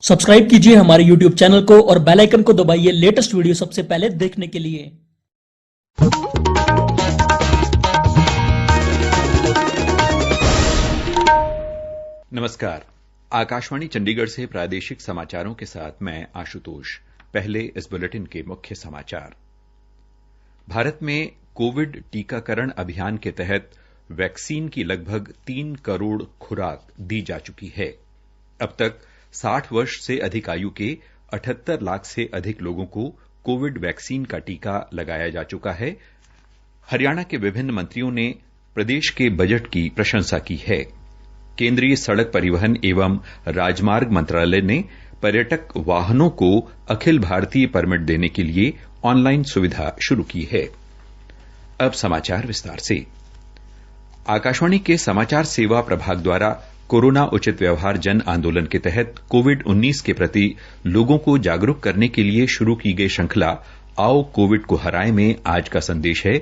Subscribe कीजिए हमारे YouTube channel को और बेल आइकन को दबाइए लेटेस्ट वीडियो सबसे पहले देखने के लिए। नमस्कार, आकाशवाणी चंडीगढ़ से प्रादेशिक समाचारों के साथ मैं आशुतोष। पहले इस बुलेटिन के मुख्य समाचार। भारत में कोविड टीकाकरण अभियान के तहत वैक्सीन की लगभग 3 करोड़ खुराक दी जा चुकी है। अब तक 60 वर्ष से अधिक आयु के 78 लाख से अधिक लोगों को कोविड वैक्सीन का टीका लगाया जा चुका है। हरियाणा के विभिन्न मंत्रियों ने प्रदेश के बजट की प्रशंसा की है। केंद्रीय सड़क परिवहन एवं राजमार्ग मंत्रालय ने पर्यटक वाहनों को अखिल भारतीय परमिट देने के लिए ऑनलाइन सुविधा शुरू की है। अब समाचार विस्तार से। आकाशवाणी के समाचार सेवा प्रभाग द्वारा कोरोना उचित व्यवहार जन आंदोलन के तहत कोविड-19 के प्रति लोगों को जागरूक करने के लिए शुरू की गई श्रृंखला आओ कोविड को हराएं में आज का संदेश है,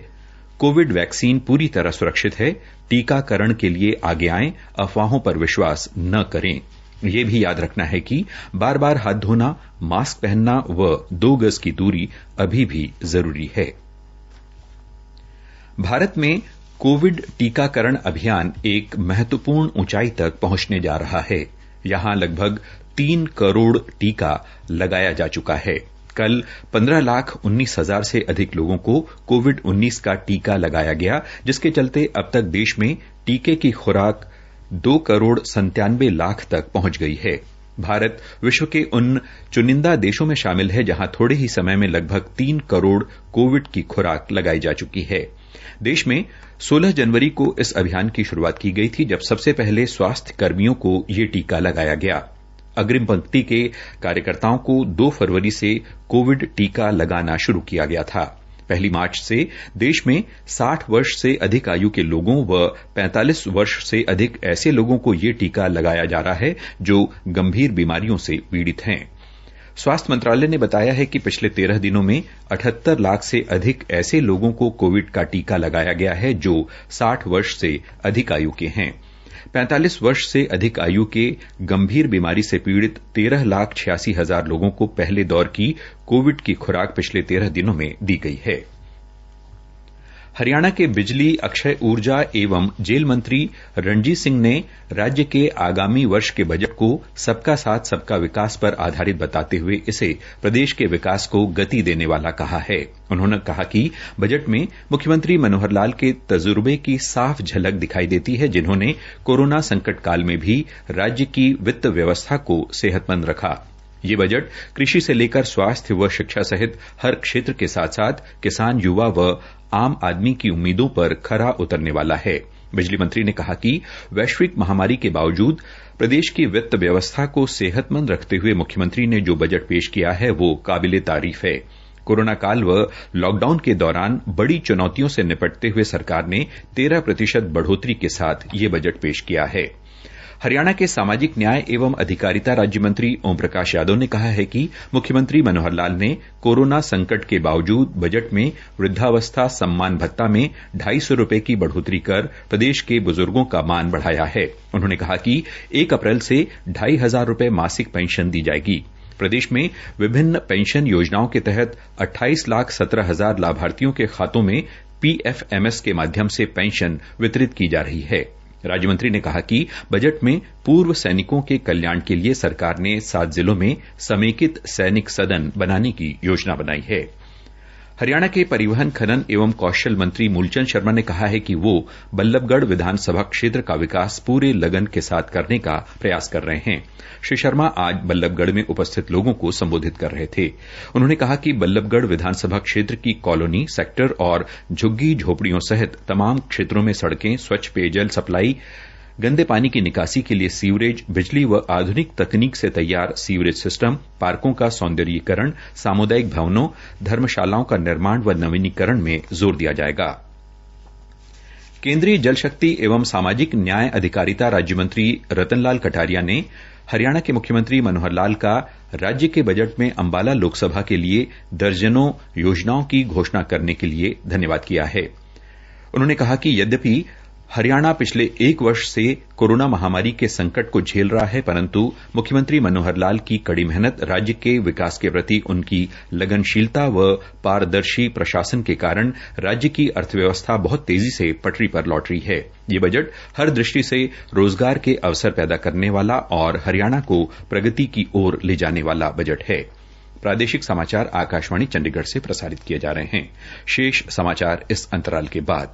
कोविड वैक्सीन पूरी तरह सुरक्षित है, टीकाकरण के लिए आगे आएं, अफवाहों पर विश्वास न करें। ये भी याद रखना है कि बार बार हाथ धोना, मास्क पहनना व 2 गज की दूरी अभी भी जरूरी है। भारत में कोविड टीकाकरण अभियान एक महत्वपूर्ण ऊंचाई तक पहुंचने जा रहा है। यहां लगभग 3 करोड़ टीका लगाया जा चुका है। कल 15,19,000 से अधिक लोगों को कोविड-19 का टीका लगाया गया, जिसके चलते अब तक देश में टीके की खुराक 2 करोड़ 97 लाख तक पहुंच गई है। भारत विश्व के उन चुनिंदा देशों में शामिल है जहां थोड़े ही समय में लगभग 3 करोड़ कोविड की खुराक लगाई जा चुकी है। देश में 16 जनवरी को इस अभियान की शुरुआत की गई थी, जब सबसे पहले स्वास्थ्य कर्मियों को ये टीका लगाया गया। अग्रिम पंक्ति के कार्यकर्ताओं को 2 फरवरी से कोविड टीका लगाना शुरू किया गया था। 1 मार्च से देश में 60 वर्ष से अधिक आयु के लोगों व 45 वर्ष से अधिक ऐसे लोगों को ये टीका लगाया जा रहा है जो गंभीर बीमारियों से पीड़ित हैं। स्वास्थ्य मंत्रालय ने बताया है कि पिछले 13 दिनों में 78 लाख से अधिक ऐसे लोगों को कोविड का टीका लगाया गया है जो 60 वर्ष से अधिक आयु के हैं। 45 वर्ष से अधिक आयु के गंभीर बीमारी से पीड़ित 13,86,000 लोगों को पहले दौर की कोविड की खुराक पिछले 13 दिनों में दी गई है। हरियाणा के बिजली, अक्षय ऊर्जा एवं जेल मंत्री रणजीत सिंह ने राज्य के आगामी वर्ष के बजट को सबका साथ सबका विकास पर आधारित बताते हुए इसे प्रदेश के विकास को गति देने वाला कहा है। उन्होंने कहा कि बजट में मुख्यमंत्री मनोहर लाल के तजुर्बे की साफ झलक दिखाई देती है, जिन्होंने कोरोना संकट काल में भी राज्य की वित्त व्यवस्था को सेहतमंद रखा। ये बजट कृषि से लेकर स्वास्थ्य व शिक्षा सहित हर क्षेत्र के साथ साथ किसान, युवा व आम आदमी की उम्मीदों पर खरा उतरने वाला है। बिजली मंत्री ने कहा कि वैश्विक महामारी के बावजूद प्रदेश की वित्त व्यवस्था को सेहतमंद रखते हुए मुख्यमंत्री ने जो बजट पेश किया है वो काबिले तारीफ है। कोरोना काल व लॉकडाउन के दौरान बड़ी चुनौतियों से निपटते हुए सरकार ने 13% बढ़ोतरी के साथ ये बजट पेश किया है। हरियाणा के सामाजिक न्याय एवं अधिकारिता राज्य मंत्री ओम प्रकाश यादव ने कहा है कि मुख्यमंत्री मनोहर लाल ने कोरोना संकट के बावजूद बजट में वृद्धावस्था सम्मान भत्ता में 250 रुपए की बढ़ोतरी कर प्रदेश के बुजुर्गों का मान बढ़ाया है। उन्होंने कहा कि 1 अप्रैल से 2,500 रुपए मासिक पेंशन दी जाएगी। प्रदेश में विभिन्न पेंशन योजनाओं के तहत 28,17,000 लाभार्थियों के खातों में PFMS के माध्यम से पेंशन वितरित की जा रही है। राज्य मंत्री ने कहा कि बजट में पूर्व सैनिकों के कल्याण के लिए सरकार ने 7 जिलों में समेकित सैनिक सदन बनाने की योजना बनाई है। हरियाणा के परिवहन, खनन एवं कौशल मंत्री मूलचंद शर्मा ने कहा है कि वो बल्लभगढ़ विधानसभा क्षेत्र का विकास पूरे लगन के साथ करने का प्रयास कर रहे हैं। श्री शर्मा आज बल्लभगढ़ में उपस्थित लोगों को संबोधित कर रहे थे। उन्होंने कहा कि बल्लभगढ़ विधानसभा क्षेत्र की कॉलोनी, सेक्टर और झुग्गी झोपड़ियों सहित तमाम क्षेत्रों में सड़कें, स्वच्छ पेयजल सप्लाई, गंदे पानी की निकासी के लिए सीवरेज, बिजली व आधुनिक तकनीक से तैयार सीवरेज सिस्टम, पार्कों का सौंदर्यीकरण, सामुदायिक भवनों, धर्मशालाओं का निर्माण व नवीनीकरण में जोर दिया जाएगा। केंद्रीय जल शक्ति एवं सामाजिक न्याय अधिकारिता राज्य मंत्री रतन लाल कटारिया ने हरियाणा के मुख्यमंत्री मनोहर लाल का राज्य के बजट में अंबाला लोकसभा के लिए दर्जनों योजनाओं की घोषणा करने के लिए धन्यवाद किया है। उन्होंने कहा कि यद्यपि हरियाणा पिछले 1 वर्ष से कोरोना महामारी के संकट को झेल रहा है, परंतु मुख्यमंत्री मनोहर लाल की कड़ी मेहनत, राज्य के विकास के प्रति उनकी लगनशीलता व पारदर्शी प्रशासन के कारण राज्य की अर्थव्यवस्था बहुत तेजी से पटरी पर लौट रही है। ये बजट हर दृष्टि से रोजगार के अवसर पैदा करने वाला और हरियाणा को प्रगति की ओर ले जाने वाला बजट है। प्रादेशिक समाचार आकाशवाणी चंडीगढ़ से प्रसारित किए जा रहे हैं। शेष समाचार इस अंतराल के बाद।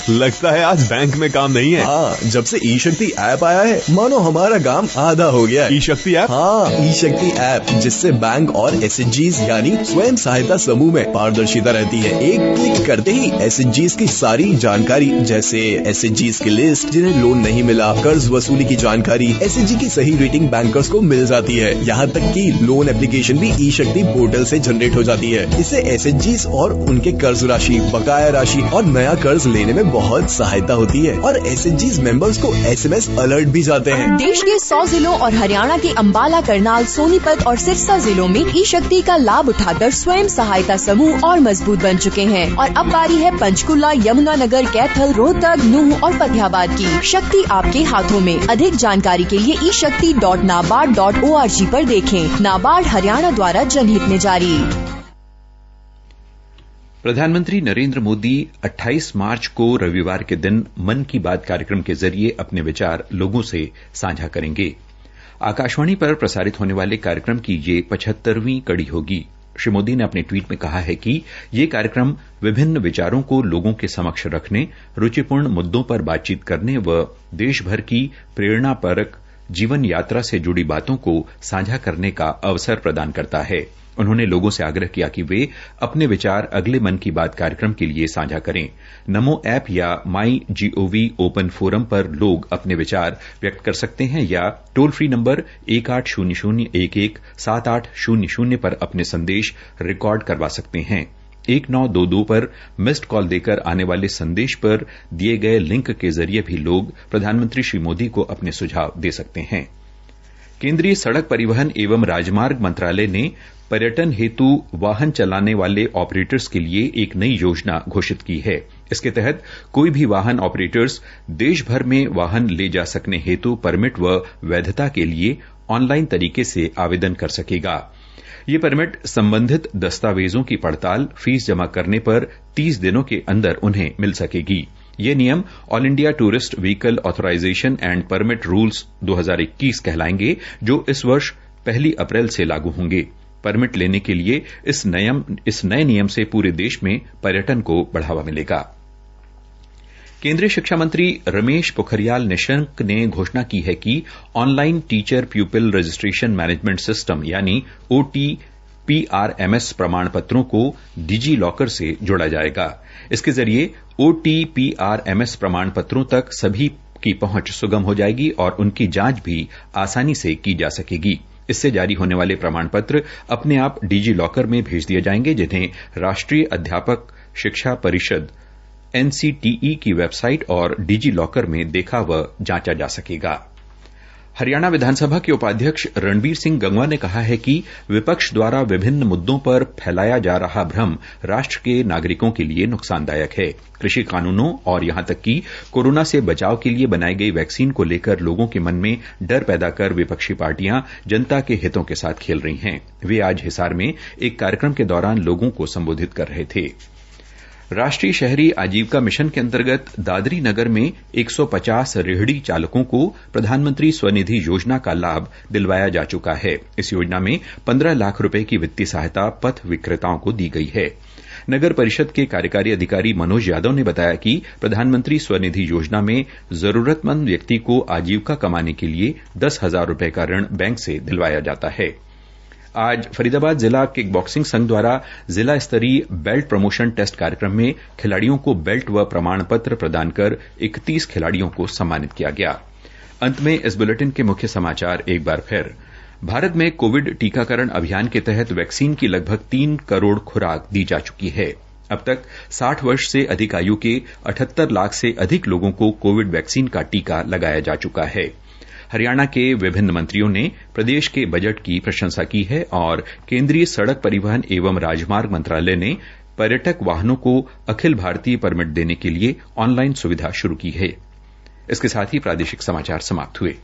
लगता है आज बैंक में काम नहीं है। हाँ, जब से ई शक्ति ऐप आया है मानो हमारा काम आधा हो गया। ई शक्ति ऐप? हाँ, ई शक्ति ऐप जिससे बैंक और एसएचजीज यानी स्वयं सहायता समूह में पारदर्शिता रहती है। एक क्लिक करते ही एसएचजीज की सारी जानकारी, जैसे एसएचजीज की लिस्ट, जिन्हें लोन नहीं मिला, कर्ज वसूली की जानकारी, एसएचजी की सही रेटिंग बैंकर्स को मिल जाती है। यहाँ तक कि लोन एप्लीकेशन भी ई शक्ति पोर्टल से जनरेट हो जाती है। इससे एसएचजीज और उनके कर्ज राशि, बकाया और नया कर्ज लेने में बहुत सहायता होती है और एसएचजीज मेंबर्स को एसएमएस अलर्ट भी जाते हैं। देश के 100 जिलों और हरियाणा के अंबाला, करनाल, सोनीपत और सिरसा जिलों में ई शक्ति का लाभ उठाकर स्वयं सहायता समूह और मजबूत बन चुके हैं और अब बारी है पंचकुला, यमुनानगर, कैथल, रोहतक, नूंह और फतेहाबाद की। शक्ति आपके हाथों में। अधिक जानकारी के लिए ishakti.nabard.org पर देखें। नाबार्ड हरियाणा द्वारा जनहित में जारी। प्रधानमंत्री नरेंद्र मोदी 28 मार्च को रविवार के दिन मन की बात कार्यक्रम के जरिए अपने विचार लोगों से साझा करेंगे। आकाशवाणी पर प्रसारित होने वाले कार्यक्रम की ये 75वीं कड़ी होगी। श्री मोदी ने अपने ट्वीट में कहा है कि ये कार्यक्रम विभिन्न विचारों को लोगों के समक्ष रखने, रुचिपूर्ण मुद्दों पर बातचीत करने व देश भर की प्रेरणापरक जीवन यात्रा से जुड़ी बातों को साझा करने का अवसर प्रदान करता है। उन्होंने लोगों से आग्रह किया कि वे अपने विचार अगले मन की बात कार्यक्रम के लिए साझा करें। नमो ऐप या माई जीओवी ओपन फोरम पर लोग अपने विचार व्यक्त कर सकते हैं या टोल फ्री नंबर 1800117800 पर अपने संदेश रिकॉर्ड करवा सकते हैं। 1922 पर मिस्ड कॉल देकर आने वाले संदेश पर दिए गए लिंक के जरिए भी लोग प्रधानमंत्री श्री मोदी को अपने सुझाव दे सकते हैं। केंद्रीय सड़क परिवहन एवं राजमार्ग मंत्रालय ने पर्यटन हेतु वाहन चलाने वाले ऑपरेटर्स के लिए एक नई योजना घोषित की है। इसके तहत कोई भी वाहन ऑपरेटर्स देश भर में वाहन ले जा सकने हेतु परमिट व वैधता के लिए ऑनलाइन तरीके से आवेदन कर सकेगा। ये परमिट संबंधित दस्तावेजों की पड़ताल, फीस जमा करने पर 30 दिनों के अंदर उन्हें मिल सकेगी। ये नियम all India tourist vehicle authorisation and permit rules 2021 कहलाएंगे, जो इस वर्ष 1 अप्रैल से लागू होंगे। परमिट लेने के लिए इस नए नियम से पूरे देश में पर्यटन को बढ़ावा मिलेगा। केंद्रीय शिक्षा मंत्री रमेश पोखरियाल निशंक ने घोषणा की है कि online teacher प्यूपिल registration management system यानी OTPRMS प्रमाण पत्रों को डिजी लॉकर से जोड़ा जाएगा। इसके जरिए OTPRMS प्रमाण पत्रों तक सभी की पहुंच सुगम हो जाएगी और उनकी जांच भी आसानी से की जा सकेगी। इससे जारी होने वाले प्रमाण पत्र अपने आप डिजी लॉकर में भेज दिए जाएंगे, जिन्हें राष्ट्रीय अध्यापक शिक्षा परिषद NCTE की वेबसाइट और डिजी लॉकर में देखा व जांचा जा सकेगा। हरियाणा विधानसभा के उपाध्यक्ष रणबीर सिंह गंगवा ने कहा है कि विपक्ष द्वारा विभिन्न मुद्दों पर फैलाया जा रहा भ्रम राष्ट्र के नागरिकों के लिए नुकसानदायक है। कृषि कानूनों और यहां तक कि कोरोना से बचाव के लिए बनाई गई वैक्सीन को लेकर लोगों के मन में डर पैदा कर विपक्षी पार्टियां जनता के हितों के साथ खेल रही हैं। वे आज हिसार में एक कार्यक्रम के दौरान लोगों को संबोधित कर रहे थे। राष्ट्रीय शहरी आजीविका मिशन के अंतर्गत दादरी नगर में 150 रेहड़ी चालकों को प्रधानमंत्री स्वनिधि योजना का लाभ दिलवाया जा चुका है। इस योजना में 15 लाख रुपए की वित्तीय सहायता पथ विक्रेताओं को दी गई है। नगर परिषद के कार्यकारी अधिकारी मनोज यादव ने बताया कि प्रधानमंत्री स्वनिधि योजना में जरूरतमंद व्यक्ति को आजीविका कमाने के लिए 10,000 रुपए का ऋण बैंक से दिलवाया जाता है। आज फरीदाबाद जिला किक बॉक्सिंग संघ द्वारा जिला स्तरीय बेल्ट प्रमोशन टेस्ट कार्यक्रम में खिलाड़ियों को बेल्ट व प्रमाण पत्र प्रदान कर 31 खिलाड़ियों को सम्मानित किया गया। अंत में इस बुलेटिन के मुख्य समाचार एक बार फिर। भारत में कोविड टीकाकरण अभियान के तहत वैक्सीन की लगभग 3 करोड़ खुराक दी जा चुकी है। अब तक 60 वर्ष से अधिक आयु के 78 लाख से अधिक लोगों को कोविड वैक्सीन का टीका लगाया जा चुका है। हरियाणा के विभिन्न मंत्रियों ने प्रदेश के बजट की प्रशंसा की है और केंद्रीय सड़क परिवहन एवं राजमार्ग मंत्रालय ने पर्यटक वाहनों को अखिल भारतीय परमिट देने के लिए ऑनलाइन सुविधा शुरू की है। इसके साथ ही प्रादेशिक समाचार समाप्त हुए।